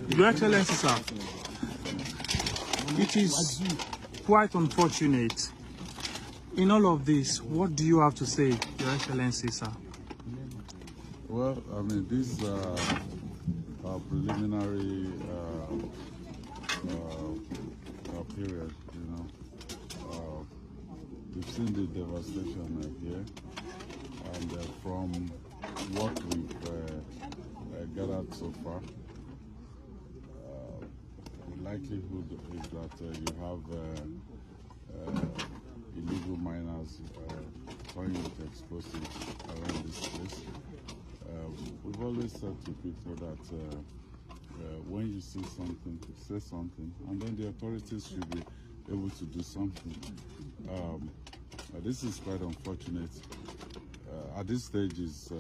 Your Excellency, sir, it is quite unfortunate. In all of this, what do you have to say, Your Excellency, sir? Well, I mean, this preliminary period, you know, we've seen the devastation here, and from what we've gathered so far, the likelihood is that you have illegal miners toying with explosives around this place. We've always said to people that when you see something, say something, and then the authorities should be able to do something. This is quite unfortunate. At this stage, is